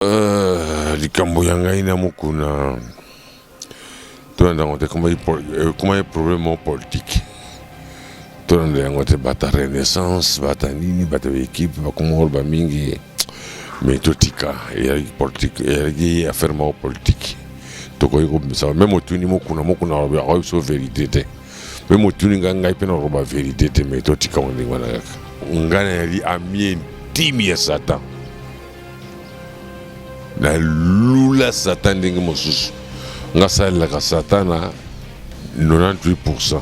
likambo ya ngai na mokuna tolanda yango te koma problème politique tolanda yango te bata renaissance bata nini bata baekipe bakomoro bamingi mais totika eyalaki politique eyalaki affaire moko politique tokoki kobimisa me motuni mokuna akoki biso vérité te me motuni ngai mpe nakoba vérité te mais totika ngo ndenge wana kaka ngai nayali ami intime ya satan na lula satan ndenge mosusu ngasalelaka satan na 98%,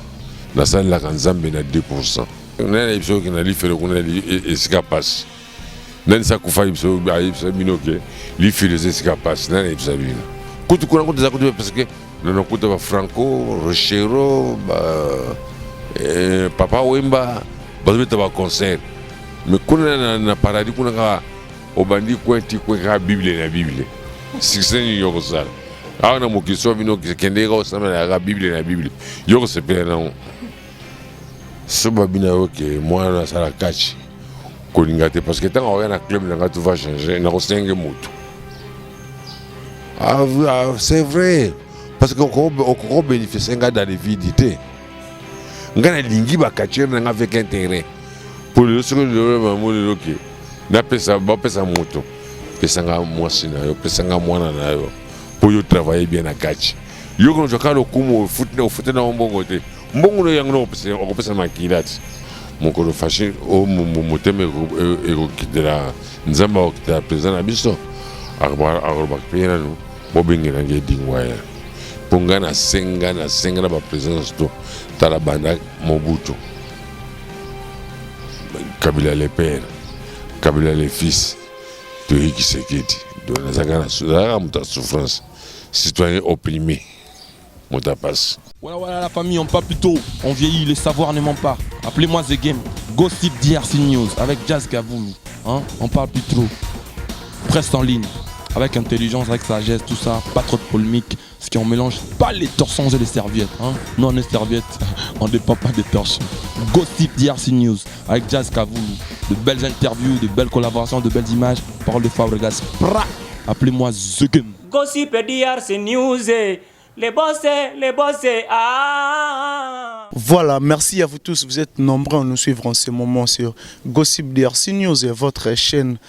nasalelaka nzambe na 2%. nani biso ke nali fele kuna esika pasi nani sakufa biso ayebisa bino ke lifele esika pasi nani ayebisa bino kutu kuna kutu za kutu parce que nanakuta ba Franco Rochero Papa Wemba bazobeta ba concert mais kuna na paradis kuna ka obandi kwenti kwa Bible na Bible sikiseni yoko sala awa na mokiso bino kende ko sama na Bible na Bible yoko sepela na soba bina oke moi na sala catch kolinga te parce que tant on na club na tout va changer na ko senge moto c'est vrai parce que on bénéficie dans la vidité ngana lingi ba catcher na avec intérêt pour le second de mamono oke na pesa moto pesa nga mwasi na yo pesa nga mwana na yo pour yo travailler bien na catch yo kono jokalo kumo foot na mbongo te mbongo no yango no pesa makilati mokolo fashi o moteme ego kitela nzamba o kitela president na biso arba pena no bobingi na ngedingwaya pongana senga na ba president to tala banda Mobutu Kabila le père Kabila le fils de Hikisekedi de la souffrance citoyen opprimé Motapas. Voilà la famille, on parle plus tôt, on vieillit, le savoir ne ment pas. Appelez-moi The Game, Gossip DRC News avec Jazz Gavoumi. Hein? On parle plus trop. Presse en ligne, avec intelligence, avec sagesse, tout ça, pas trop de polémique. Ce qui on mélange pas les torsons et les serviettes. Hein? Nous on est serviettes, on ne dépend pas des torsons. Gossip DRC News avec Jazz Gavoumi. De belles interviews, de belles collaborations, de belles images. Parole de Fabregas. Appelez-moi The Game. Gossip DRC News. Les bossés, ah. Voilà, merci à vous tous. Vous êtes nombreux à nous suivre en ce moment sur Gossip DRC News et votre chaîne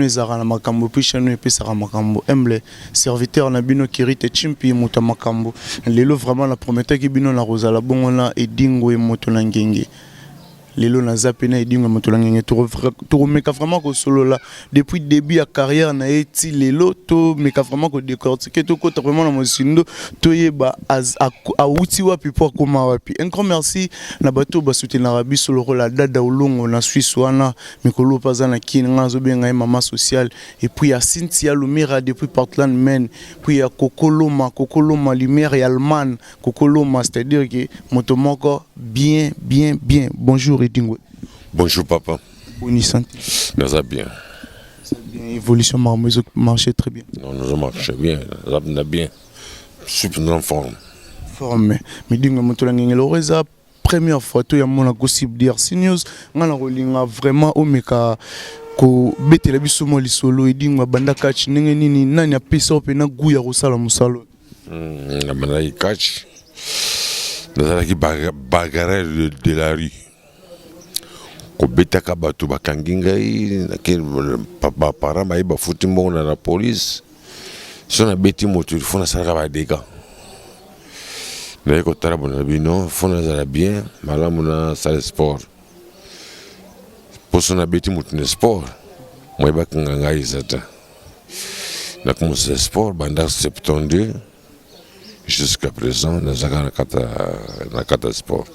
Zara Makambo, puis chaîne Zara Makambo. Humble serviteur Nabino Kirite Chimpi Mouta Makambo. Lelo vraiment la prometteur qui bino la rosa la bongola et dingo et motolangenge. Lelo na zapena edinga motolangenge to meka vraiment ko solo là depuis début à carrière na eti lelo to meka vraiment ko décortiquer to ko vraiment na mosindo to yeba a uti wapi pour koma wapi. Un grand merci na bato ba soutenir Arabi sur le rôle la dada olongo na Suisse wana mikolo paza na kinga zo benga mama social et puis à Cynthia Lumira depuis Portland Maine puis à Kokoloma Lumière et Allemagne Kokoloma c'est-à-dire que motomoko bien bonjour. Bonjour papa. Bonne santé. Nous allons bien. Évolution marche très bien. Non, nous marche bien. Nous allons bien. Super en forme. Forme. Mais dis-moi, la première fois que tu as mon Gossip DRC News, on a vraiment omeka ko betela biso mo lisolo et dis-moi banda catch ndenge nini nani apesa opena guya kosala musalo. Na banda catch. Nous allons bagarre de la rue. Kobetaka bato bakangingai papa para mai ba futi mbona na police sona beti moto fona sala ba dega na ko tara bona bino fona za bien malamu na salle sport posona beti moto na sport moi ba kangai zata na comme ce sport banda 72 jusqu'à présent na zakana kata sport.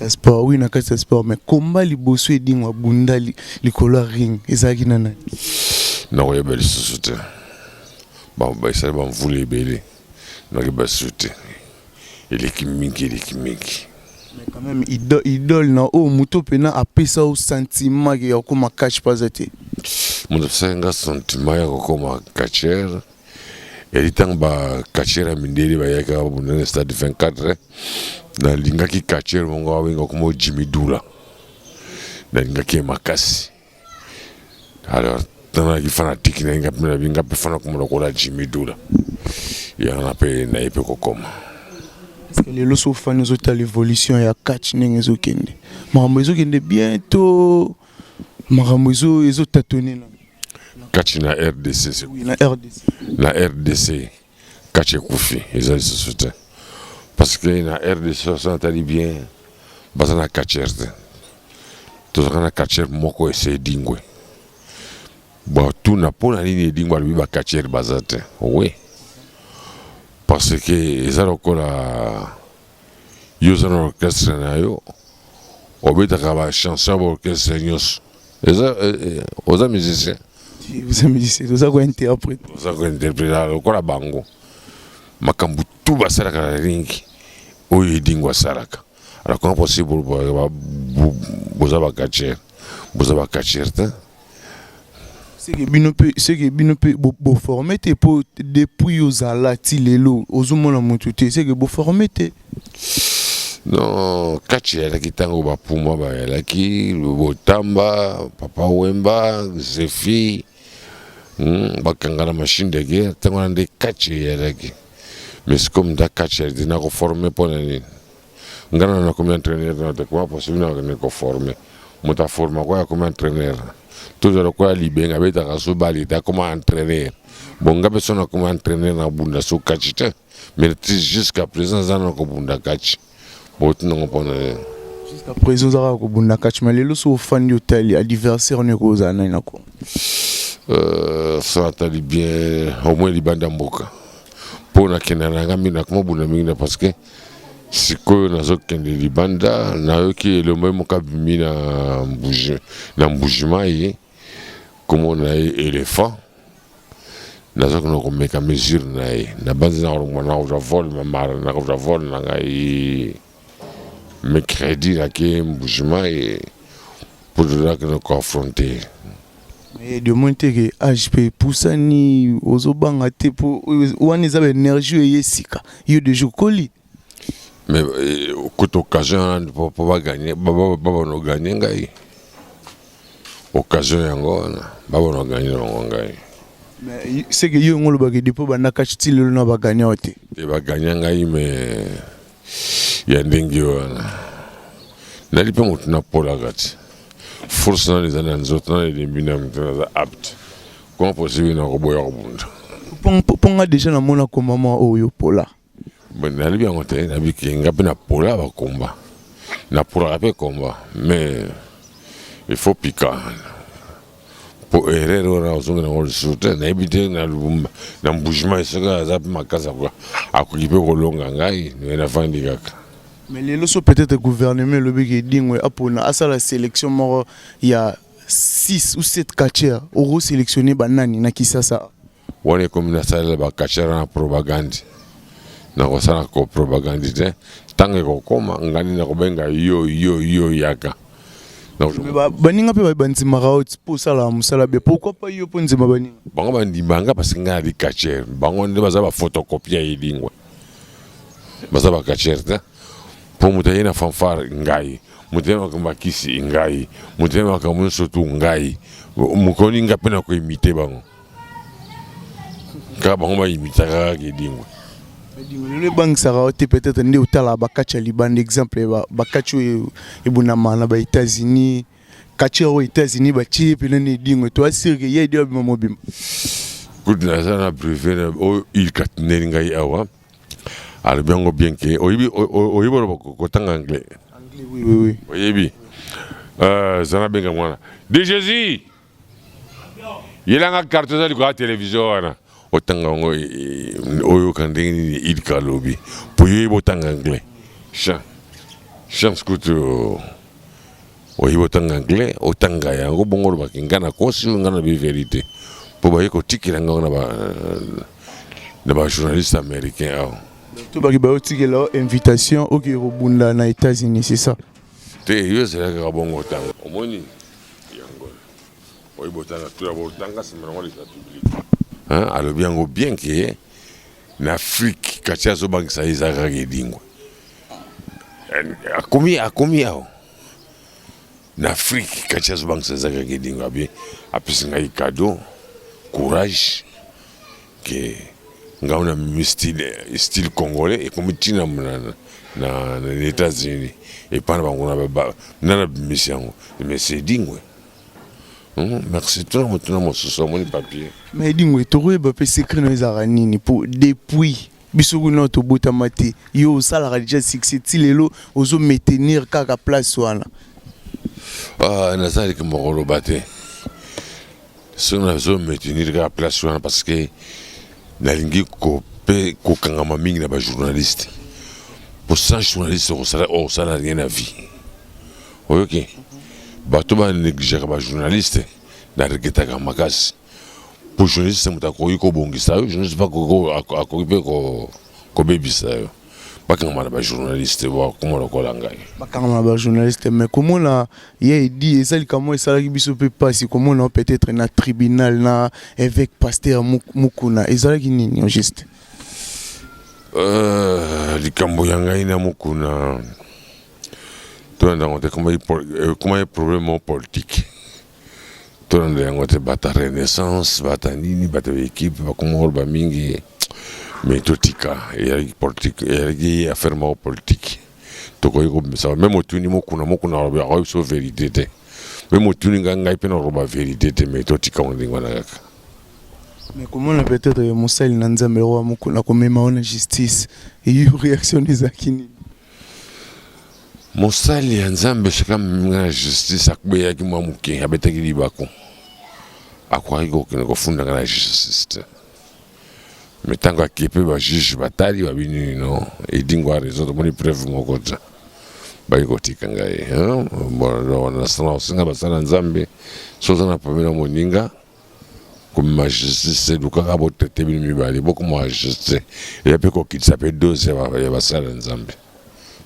Sport oui na kati sport mais combat liboso edingwa bundali likolo ring ezaki nana na oya beli société ba ça ba voulait belé na ba société il est kimiki mais quand même idole na o muto pena apesa au sentiment ya koma catch pasate muto senga sentiment ya koma catcher et ba catcher mindeli ba yaka bundana stade 24 na lingaki catcher mongo awenga comme Jimmy Dula na lingaki makasi alors tana ki fanatique na nga pe fana ko mo ko la Jimmy Doula ya na pe na epe ko koma. Parce que les lots fans nous ont l'évolution ya catch n'engezo kende makambo kende bientôt makambo ezo tâtonner là Catch na RDC oui na RDC catch kufi ezali société parce que na RDC ça tali bien bazana catcherte to na catcher moko ese dingwe bon tout na pona nini dingwa lui ba catcher bazate oui parce que ezalo kola yoza na orchestre na yo obeta ka chanson ba orchestre nyos oza musicien vous avez dit c'est ça quoi interprète oza ko interprète kola bango makambu tout ba sala ka ringi oyo dingwa salaka alors comment possible boza ba catcher c'est que bino pe bo former te pour depuis aux alati lelo ozomona mutu te c'est que bo former te non catcher la kitango ba puma ba la ki botamba papa wemba zefi bakanga la machine de guerre tango ande catcher la ki mais c'est comme da catcher dina ko former pour nani ngana na comme entraîneur na te quoi possible na ko former muta forma quoi comme entraîneur toujours quoi libenga beta kaso balita comme entraîneur bon ngabe sona comme entraîneur na bunda so catcher mais jusqu'à présent ça na ko bunda catch bon non pas jusqu'à présent ça ko bunda catch mais les so fan yo tali adversaire ne ko za na ko ça tali bien au moins libanda mboka pour na kenana ngambi na kuma bunda mingi parce que sikoyo nazokende libanda nayoki elombo moka bimi na mbujima ye komo na ye éléphant nazokende komeka mesure na ye na banzi na kolongwa na kozwa vol mamara na kozwa vol na ngai mercredi nake mbujima ye pour nakende koaffronter mais de monter que HP pusani ozobanga te po wani za énergie yesika yo de jokoli. Mais toute occasion pour gagner, on gagne ngai. Occasion yango na on gagne ngai. Mais c'est que yo ngolo bagé depuis bana kachiti lelo na ba gagner ote. Et ba gagner ngai mais ya ndingi wana. Na lipe mutu na pola gati. Force na les années autres na les bina mtana apt. Comment possible na ko boya ko bunda. Ponga déjà na mona ko mama oyo pola. Bon, nali bien monté, nabi ki ngapi na pola ba combat. Na pola pe combat, mais il faut piquer. Pour erreur on a besoin de le soutenir, na éviter na lumba, na bougement ce que ça peut makasa quoi. Akulipe ko longa ngai, na fandi kaka. Mais les loso peut-être gouvernement le bigi dingwe apona asa la sélection mort il y a 6 ou 7 catcheurs au sélectionner banani na kisasa. Wone comme na salle ba catcheur na propagande. Na kosala ko propagande te tange ko koma ngani na ko benga yo yaka na baninga pe ba nzima ra pour sala musala be pourquoi pas yo po nzima baninga bango bandimanga parce que ngana di catcher bango nde baza ba photocopie yelingwe baza ba catcher te pour mutaye na fanfare ngai mutaye na kambakisi ngai mutaye na kamun sotu ngai mukoni ngape na ko imiter bango ka bango ba imitaka ke dingwe. Le banque sera peut-être né au tala bakacha liban exemple bakacho et bunama na États-Unis kacha aux États-Unis ba chip le ne dingo toi sûr que y a des mobile good na sana privé o il katne ngai awa al bien que oyibi ko tanga anglais oui oyibi zana benga mwana de Jésus yelanga carte za ko télévision wana otanga ngo oyo kandeni idka lobby pour y botanga anglais chance que oyi botanga anglais otanga yango bongo ba kingana kosi ngana bi vérité pour ba yeko tikira ngona ba journaliste américain to ba ba tikela invitation au Kirobunda na États-Unis c'est ça te yo c'est la bongo tanga omoni yango oyi botanga tu la botanga c'est vraiment les public. Alors bien que en Afrique, quand il y a ce banque, ça y est, ça a été à combien en Afrique, quand il y a ce banque, ça a été après, c'est un cadeau. courage que nga on a mis style congolais et comme tina na les États-Unis et pas on a na mission mais c'est dingue. Merci tout le monde sur mon papier. Mais dingue to ba pe secret no zaranini pour depuis bisoku no to botamati yo sala déjà succès lelo ozo maintenir kaka place wana. Ah na ça que mon rôle batté. Si on a besoin de maintenir la place parce que na lingi kopé kokangama mingi na ba journaliste. Pour ça journaliste au salaire rien à vie. OK. Bato ba négliger ba journaliste na regeta ka makasi. Pour journaliste mutakoyi ko bongisa yo, je ne sais pas ko akoipe ko bebisa yo. Bakangama ba journaliste wa comment le kolangai. Bakangama ba journaliste mais comment là il dit ezali comment ça qui biso peut passer comment on peut-être na tribunal na avec pasteur Mukuna ezali nini juste likambo yanga ina Mukuna to ndango comment est problème politique to ndango te bata renaissance bata nini bata équipe ba comment ba mingi mais totika et politique et affaire politique to ko ça même otuni Mukuna ba so vérité même otuni nganga ipena roba vérité mais totika ndingo na kaka. Mais comment on peut-être Moussel Nanzambe roi Mukuna comme ma justice et une réaction des akini. Moussel Nanzambe c'est comme la justice akbeya ki mwa muke abetaki libako. Akwa iko kino kufunda la justice. Mais tant que peut ba juge batali ba bini no et dingwa raison de preuve moko ta. Ba iko tikanga bon na sana singa basana Nzambe soza na pamela moninga. Comme ma justice c'est du cas à votre tête beaucoup moins justice et après quoi qu'il s'appelle 12 il va ça dans Zambie.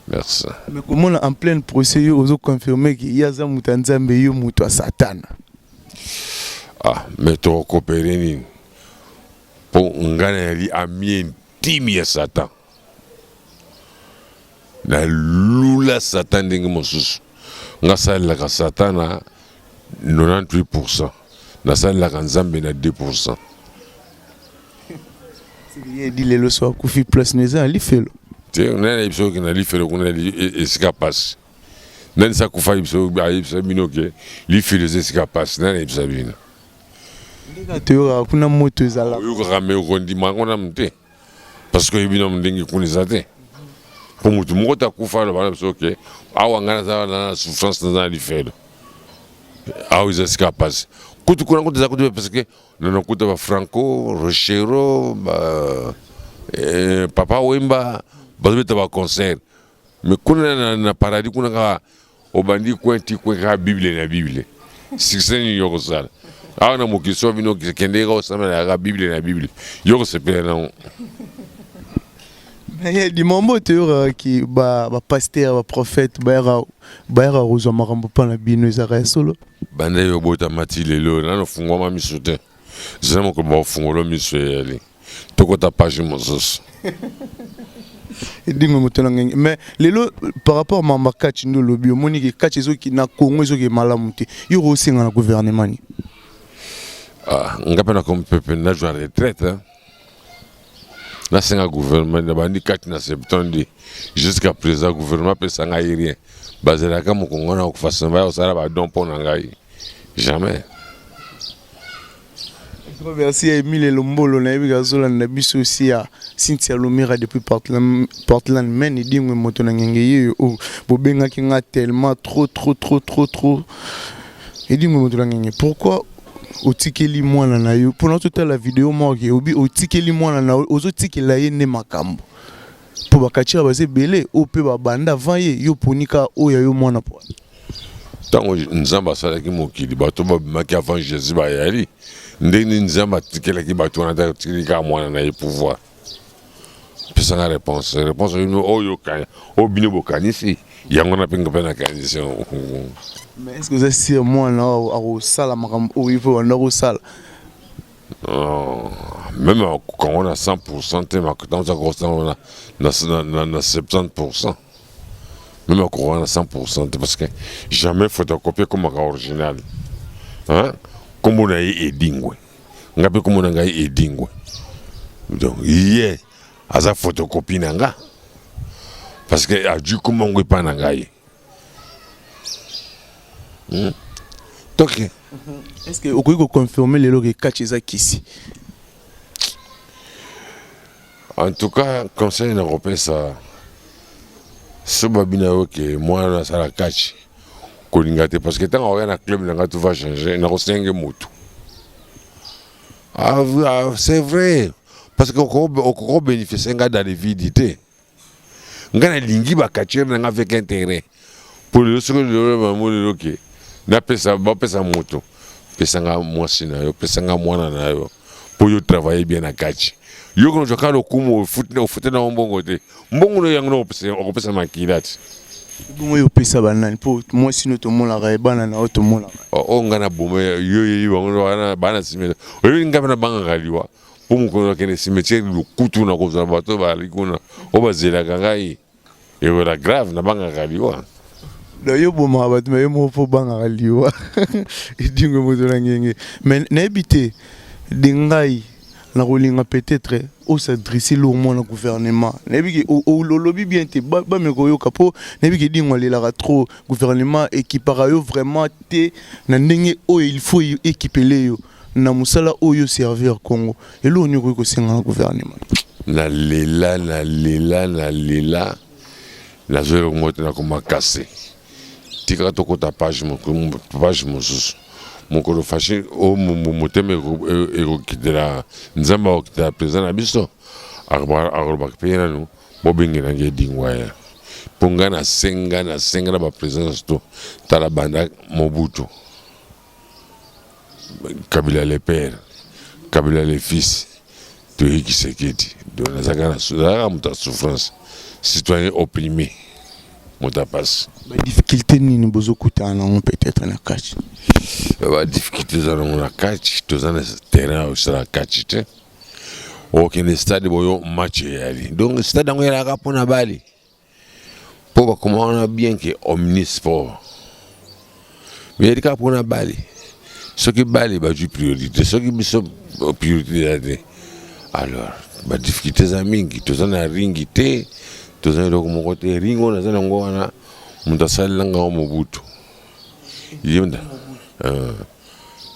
Merci. Mais comment en plein procès ils ont confirmé qu'il y a ça Nzambe yo muto Satan. Ah mais to coopérer ni pour ngana li ami intime ya Satan. Na lula Satan ndenge mosusu. Ngasa la Satan na 98%. La salle la Nzambe na 2%. Il dit le soir Koufi plus neza li felo. Tu on a l'impression que na li felo qu'on a escapas. Nan sa kufa ibso ba ibso minoke li felo escapas nan ibso bino. Ndika teora kuna moto ezala. Yo ko rame ko ndima ngona mte. Parce que ibino mdengi kunisa te. Pour mutu mota kufa lo bana ibso ke awa ngana za na souffrance na li felo. Awa escapas. Kutu kuna kutu za kutu parce que non kutu ba Franco, Rochero, Papa Wemba, bazobeta ba concert. Mais kuna na paradis kuna ka obandi kwenti kwa Bible na Bible. Sikiseni yoko sala. Awa na mukiso vino kende ka osama na Bible na Bible. Yoko sepela na. Mais di mambo teora ki ba pasteur ba prophète ba era rozo makambo pa na bino ezaka solo. Banda yo bota mati lelo na no fungwa ma misute. Zemo ko ba fungolo misuyeli. Toko ta page mosos. Dingo motona ngenge mais lelo par rapport mamba catch ndo lobi omoni ke catch ezo ki na Congo ezo ke malamu te. Yo osinga na gouvernement ni. Ah, ngapena comme peuple na joie retraite. Là c'est un gouvernement de bandi catch na septembre jusqu'à présent gouvernement peut sanga rien. Bazela kama Congo na kufasa mbaya osala ba don pona ngai. Jamais. Merci à Emile Lombolo na yebi gazola na biso aussi à Cynthia Lomira depuis Portland men il dit moto na ngenge yo bobenga ki nga tellement trop il dit moto na ngenge pourquoi otikeli mwana na yo pendant toute la vidéo moi obi otikeli mwana na ozo tikela ye ne makambo po bakachira baze belé o pe ba banda vaye yo ponika o ya yo mwana po tango Nzamba sala ki mokili bato ba maki avant Jésus ba yali ndeni Nzamba tikela ki bato na ta tikela mwana na ye pouvoir pesa na réponse no oyo kanya o bino bokanisi yango na pinga pena condition. Mais est-ce que vous êtes sûr moi na au sala makambo o ivo na au sala même quand on a 100% mais quand on a 70%. Même quand on a 100% parce que jamais photocopier comme un original. Hein? Comme on a dit dingwe. ngape komona ngai edingwe donc ye aza photocopie na nga parce que adu komongo epa na ngai donc est-ce que vous pouvez confirmer le logo Kacheza Kisi? En tout cas, conseil européen ça ce babina que moi na sala catch kolingate parce que tant on a un club na tout va changer na rosenga moto. Ah c'est vrai parce que on bénéficie dans les vidités. Ngana lingi ba catcher na avec intérêt. Pour le second le mamolo que na pesa ba pesa moto. Pesa nga mwasi na yo, pesa nga mwana na yo. Pour yo travailler bien na catch. Yo kono joka lo kumo foot na mbongo te. Mbongo no yango no pesa makilati. Bongo yo pesa banani pour moi sino to mona ga bana na to mona. O ngana bome yo bango wana bana simela. Oyo ngaba na banga galiwa. Pour mo kene cimetière lu kutu na ko za bato ba likuna. O bazela kangai. Et voilà grave na banga galiwa. Da yo boma bato me mo fo banga galiwa. Idingo mo to ngenge. Mais na habité dingai na rolinga peut-être au s'adresser lourement au gouvernement. Nebiki au lobby bien te ba me koyo kapo nebiki dingo la trop gouvernement équipera yo vraiment te na ndenge o il faut équiper yo na musala oyo servir Congo. Et lo nyoko ko senga gouvernement. Na lela na zero moto na koma cassé. Tika to kota page mosusu. Mon colo fâché au moteme erokitela nzamba okitela président na biso arba pena no bobingi na ngedingwaya ponga na senga na ba président sto tala banda Mobutu Kabila le père Kabila le fils de Tshisekedi de la zagana muta souffrance citoyen opprimé muta passe difficulté ni bozo kutana peut-être na catch. La difficulté dans la catch, dans un terrain sur la catch, aucun stade boyo match yali. Donc le stade on yala pour na bali. Pour comment on a bien que omnisport. Mais il pour na bali. Ce qui bali ba du priorité, ce qui sont priorité. Alors, ba difficulté za mingi, tous on a ringité, tous on a comme côté ring on a za ngona mundasala nga Mobutu. Yimda.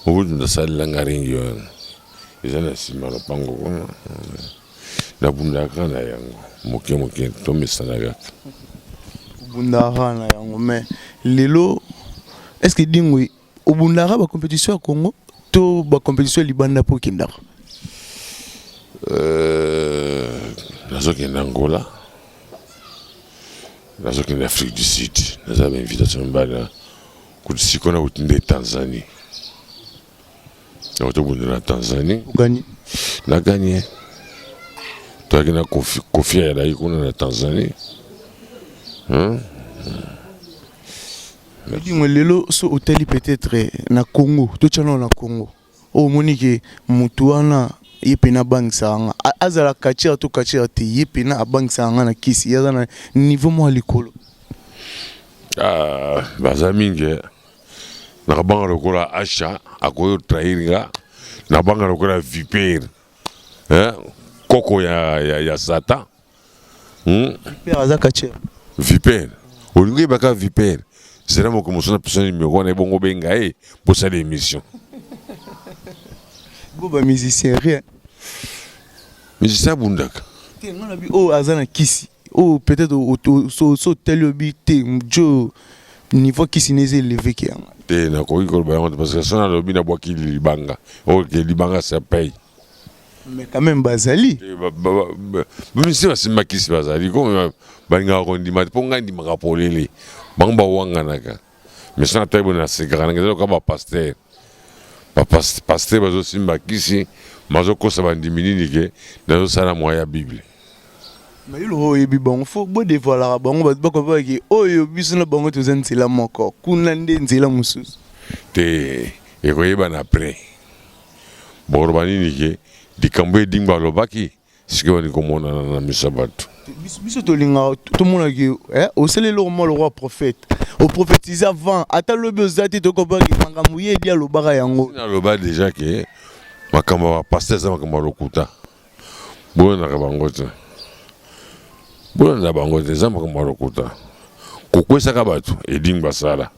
Mobutu ndasala nga ringi yo. Izana sima lo pango kono. Na bunda kana yango. Moke to mesana gaka. Bunda kana yango mais lelo est-ce que dingwe obunda ba compétition à Congo to ba compétition libanda pour kindaka. Nazoki na Angola. Nazoki na Afrique du Sud. Nazoki invitation bala. Si on a obtenu Tanzanie, on a obtenu la Tanzanie. On a gagné. Tu as gagné confié à la Tanzanie. Lelo so hôtel peut-être na Congo, tout chano na Congo. O monike mutuana yepena bank sanga. Azala kachira to kachira te yepena bank sanga na kisi yaza na niveau mo likolo. Bazaminge na banga lokola Acha akoyo trahirga na banga lokola Viper koko ya Satan Viper azakache Viper olingi baka Viper c'est là mon commençant personne numéro 1 et bongo benga pour cette émission boba musicien rien musicien bundaka ngana bi o azana kisi oh peut-être so telobité jo niveau qui s'est élevé qui te na ko ikol ba parce que ça na lobi na boki libanga o ke libanga ça paye mais quand même bazali monsieur va simakisi bazali comme banga ko ndima ponga ndima ka polele banga wanga naka mais ça ta bona se garanga ko ba pasteur pasteur bazo simakisi mazo ko sa bandimini ke na zo sala moya bible. Mais il y a bon faut beau dévoiler bon ba ko ba ki oyo bisuna bango to zenzela moko kunande nzela mususu te e ko yeba na après borbani ni ke dikambo dingba lobaki sike wani ko mona na misabatu biso to linga to mona ki o sele lo mo le roi prophète au prophétiser avant ata lobi ozati to ko ba ki manga muye dia lobaka yango na loba déjà que makambo pasteur za makambo lokuta bona ka bango te bona na bango te za makambo lokuta kokwesa ka bato edingwa sala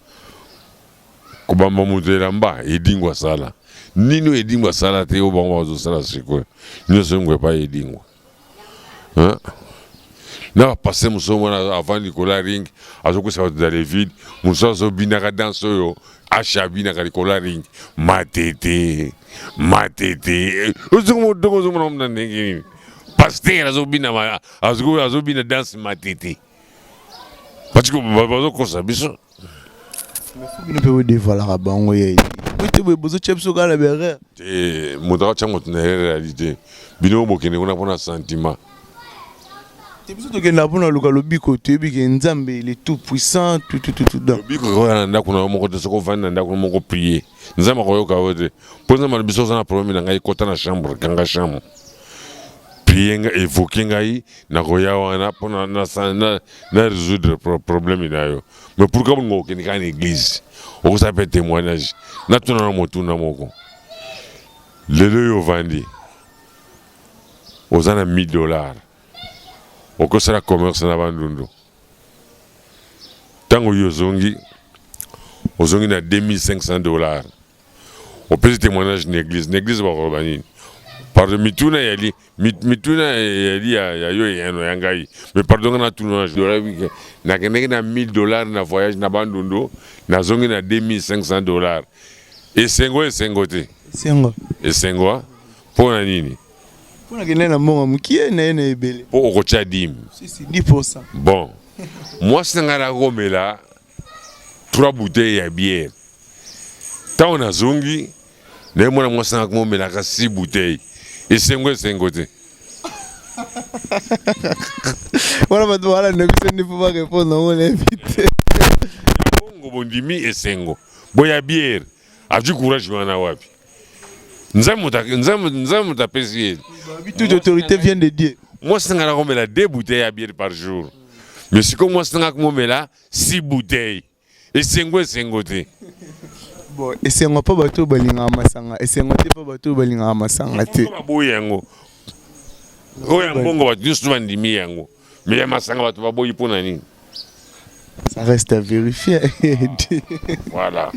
kubamba mutela mba edingwa sala nino edingwa sala te o bango bazo sala sikwe nino sengwe pa edingwa hein na passer musomo na avant Nicolas Ring azokwesa bato dans les vides musozo binaka danso yo Achabina Nicolas Ring matete ozumo dogo zumo na ndenge pasteur azobina azobina danse matete parce que bazo kosa biso bino pe devala bango ye wite bozo chepso kala bere moto chango na réalité bino bokene kuna pona sentiment biso tokenda mpona luka lobiko toyebi ke nzambe il est tout puissant tout dans lobiko koyana ndako na moko te soko vanda ndako moko prier nzambe koyoka wote mpo nzambe biso za na problème na ngai kota na chambre kanga chambre prier nga évoquer ngai na koya wana pona na résoudre problème nayo mais pourquoi ngo ke ni ka église o ça peut témoignage na tuna na motu na moko lelo yo vandi ozana $1000 okosala commerce na bandundu tango yozongi ozongi na $2500 opesi témoignage na église bakoba nini pardon mituna yali ya yo yano ya ngai mais pardon na tuna $, nakendeki na $1000 na voyage na bandundu nazongi na $2500 esengo te esengo mpona nini Pour la gueule, mon qui est né belé. Pour Rochadim. Si 10%. Bon, moi c'est un arôme là, 3 bouteilles à bière. Tant on a zongi, les moi c'est un arôme là, 6 bouteilles. Et 5 côtés. Voilà, voilà, ne faut pas répondre, on l'invite. Bongo bondimi et 5. Bon, ya bière. A du courage, je vais en avoir. Nous avons apprécié. Toute autorité vient de Dieu. Moi, c'est un 2 bouteilles à bière par jour. Mais si comme moi, c'est un 6 bouteilles. Et 5 côtés. Bon, et c'est un peu bateau balinga masanga. Et c'est un peu bateau balinga masanga. Ça reste à vérifier. Voilà.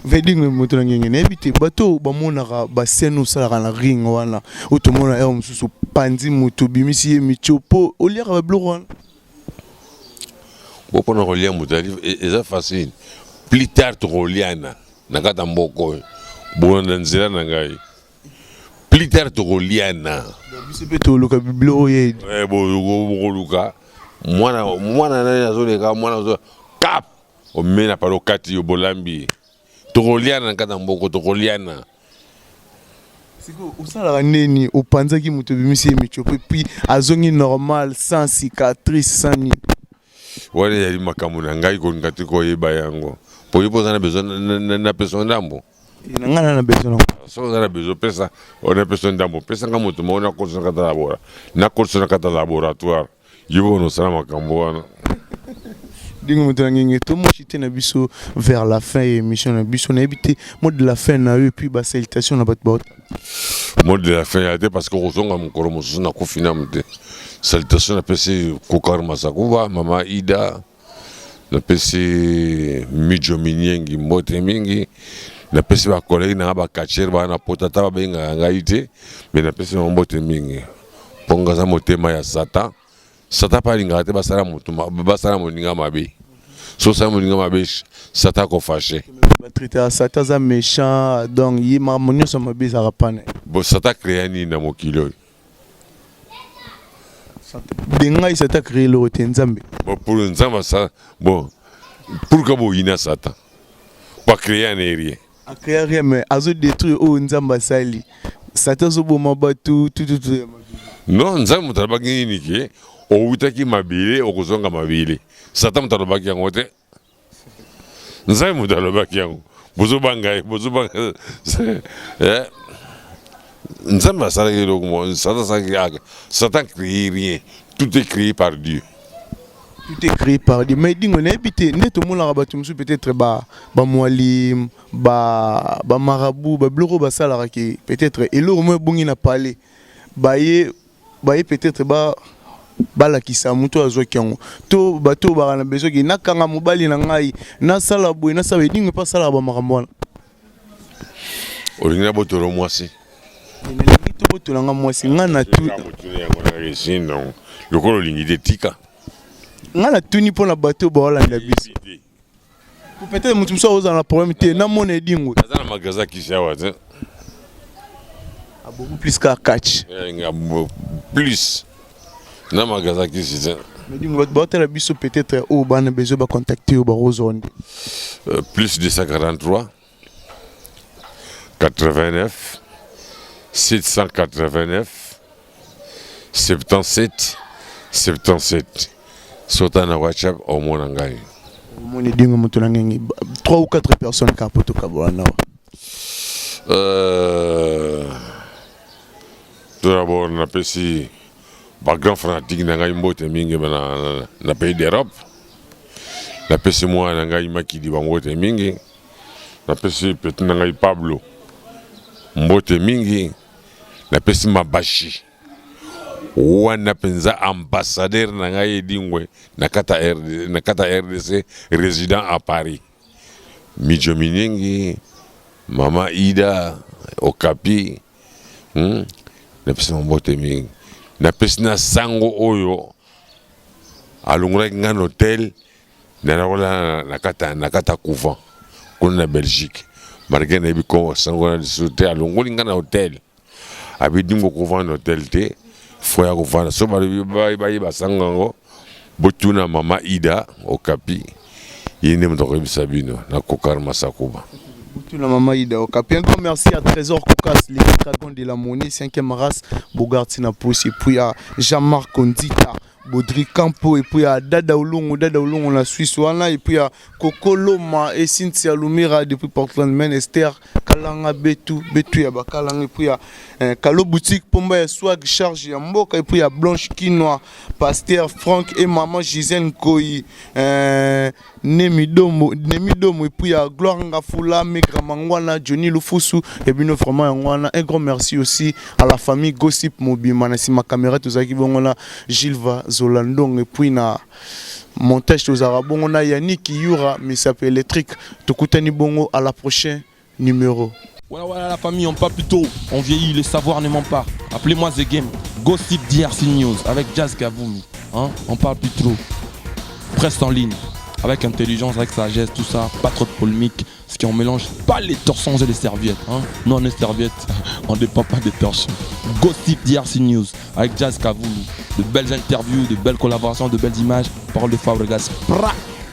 Veding moto na ngenge nebite bato bamonaka basenu sala na ring wana otomona e mususu panzi moto bimisi michopo oliaka ba bloro bopona kolia mutali eza facile plus tard to koliana nakata mboko bona nzela na ngai plus tard to koliana biso pe to loka bloro ye bo luka mwana na azoleka mwana zo kap o mena palo kati yo bolambi Tokoliana nkata mboko tokoliana. Siko usala neni upanzaki muto bimisi michopo puis azongi normal sans cicatrice sans ni. Wale yali makamu na ngai ko ngati ko yeba yango. Po yipo sana besoin na personne ndambo. Ngana na besoin. So na besoin pesa ona personne ndambo. Pesa nga muto mo na course na kata labora. Na course na kata laboratoire. Yibo no sana makambo wana. Dingo mutangenge to mochite na biso vers la fin émission na biso na habité mode de la fin na eux puis ba salutation na bato baota mode de la fin ya te parce que kozonga mukoro mususu na kofina mute salutation na pesi kokar masakuba mama Ida na pesi mijo minyengi mbote mingi na pesi ba collègue na ba kacher ba na potata ba benga ngaite mais na pesi mbote mingi ponga za motema ya Satan Sata pa linga te basala mutu basala moninga mabe. So ça moninga mabe Sata ko fâché. Ba traiter Sata za méchant donc yi ma monyo so mabe za rapane. Bo Sata créé ni na mokilo. Denga Sata créé le Nzambe. Bon pour Nzamba ça bon pour que bo ina Sata. Pas créer rien. A créer rien mais azo détruire o Nzamba sali. Sata so bo mabatu tout. Non Nzamba mutabaki ni ke o utaki mabile okozonga mabile Satan mutalobaki yango te nzai mutalobaki yango bozobanga nzamba asalaki eloko mo Satan crée rien tout est créé par Dieu Tout est créé par des mais dingo na habité net au monde rabatumsu peut-être ba moalim ba marabout ba bloro ba salara qui peut-être et le moins bongi na parler ba peut-être ba balakisa muto azwa kyango to bato ba na besoin ki nakanga mobali na ngai na sala boy na sabe dingo pas sala ba makambo olinga botoro mwasi na lito botola nga mwasi nga na tu lokolo lingi de tika nga na tuni pona bato ba wala na biso peut-être mutu mso oza na problème te na mona dingo azana magaza kishawa te beaucoup plus qu'à catch plus na magaza kishawa mais dingo bato la biso peut-être au bana besoin ba contacter au ba rozonde plus 243 89 789 77 77 Sota na WhatsApp au mon angai. Mon dingo mutu nangi 3 ou 4 personnes ka poto ka bwana. Tout d'abord na pesi ba grand fanatique na ngai mbote mingi na pays d'Europe. Na pesi moi na ngai makidi ba mbote mingi. Na pesi petit na ngai Pablo mbote mingi. Na pesi mabashi. Wana penza ambassadeur na ngai dingwe nakata RDC résident à Paris. Mijo Miningi, Mama Ida, Okapi, na pesi mbote mingi. Na pesi na sango oyo alungura ngan hotel na wala nakata couvent kuna na Belgique. Marga na biko sango na disute alunguri ngan hotel. Abidingo couvent hotel te. Foya kufana so bali basangango botuna Mama Ida Okapi yene mtoko bisabino na kokar masakuba botuna Mama Ida Okapi. Un grand merci à Trésor Kokas, les dragons de la monnaie 5e race Bogarti na Pousse et puis à Jean-Marc Ondita Baudry Campo et puis à Dada Oulongo la Suisse wana et puis à Kokoloma et Cynthia Lumira depuis Portland Maine Esther Kalanga Betu ya Bakalanga et puis à Kalo Boutique Pomba ya Swag Charge ya Mboka et puis à Blanche Quinoa Pasteur Franck et Maman Gisèle Koyi Nemidomo et puis à Gloire Ngafula Megra Mangwana Johnny Lufusu et bien vraiment Yangwana. Un grand merci aussi à la famille Gossip Mobima na si ma caméra tozaki bongola Gilva Zolandong et puis na montage tozara bongola Yannick Yura mais ça peut électrique tokutani bongo à la prochaine numéro. Voilà la famille, on parle plus tôt, on vieillit, le savoir ne ment pas. Appelez-moi The Game, Gossip DRC News avec Jazz Gavoumi. On parle plus trop. Presse en ligne, avec intelligence, avec sagesse, tout ça, pas trop de polémique. Ce qui on mélange pas les torsons et les serviettes. Non, les serviettes, on ne dépend pas des torsons. Gossip DRC News avec Jazz Gavoumi. De belles interviews, de belles collaborations, de belles images. Parole de Fabregas.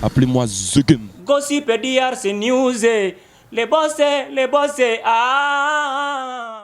Appelez-moi The Game. Gossip DRC News. Les bossés, ah.